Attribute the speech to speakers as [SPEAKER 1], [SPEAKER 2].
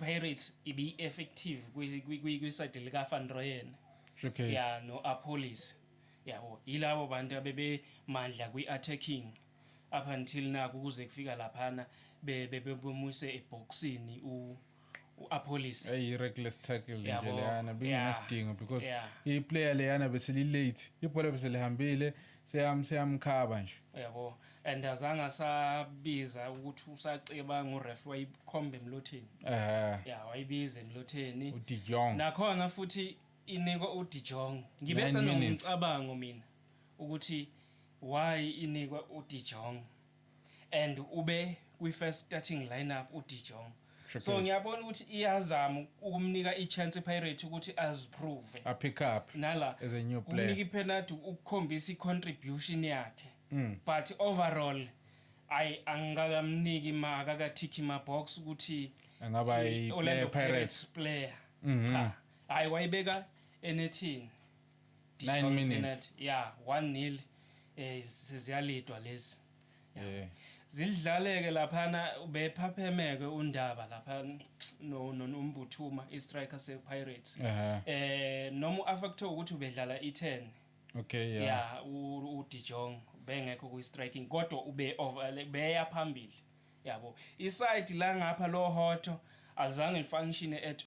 [SPEAKER 1] Pirates ibi effective kwi side lika Van Rooyen
[SPEAKER 2] Okay.
[SPEAKER 1] yeah no Apollos yabo yilabo bantu abebe mandla kwi attacking up until naku kuze kufika laphana bebemuse eboxini uApollos
[SPEAKER 2] Ay reckless tackle nje
[SPEAKER 1] Yabo,
[SPEAKER 2] leyana bingenasidingo because
[SPEAKER 1] yeah.
[SPEAKER 2] iplayer leyana beseli late ibhola beselihambile seyamkhaba nje
[SPEAKER 1] yabo and azange sabiza ukuthi usaceba nguref wayikhombe emlotheni yeah wayibiza emlotheni
[SPEAKER 2] uDe Jong
[SPEAKER 1] nakhona futhi inikwa uDe Jong ngibe
[SPEAKER 2] 9 minutes.
[SPEAKER 1] senomcabango mina ukuthi why inikwa uDe Jong and ube kwi first starting lineup uDe Jong so ngiyabona ukuthi iyazama ukumnika ichance iPirates ukuthi aziprove
[SPEAKER 2] a pick up
[SPEAKER 1] nala
[SPEAKER 2] as a new player
[SPEAKER 1] umnika ipenalty ukukhombisa icontribution yakhe but overall angakamniki imaka akathiki ma box ukuthi
[SPEAKER 2] angaba iplayer Pirates
[SPEAKER 1] player cha hayi wayibeka enethini
[SPEAKER 2] 9 minutes
[SPEAKER 1] yeah 1-0 siziyalidwa lezi
[SPEAKER 2] yeah
[SPEAKER 1] zidlaleke laphana bephaphemeke undaba lapha nombuthuma istriker sePirates noma uAfacto ukuthi ubedlala i10
[SPEAKER 2] okay
[SPEAKER 1] yeah uDe Jong bengekho ku striking kodwa ube over beya phambili yabo iside la ngapha lo hotho azange function at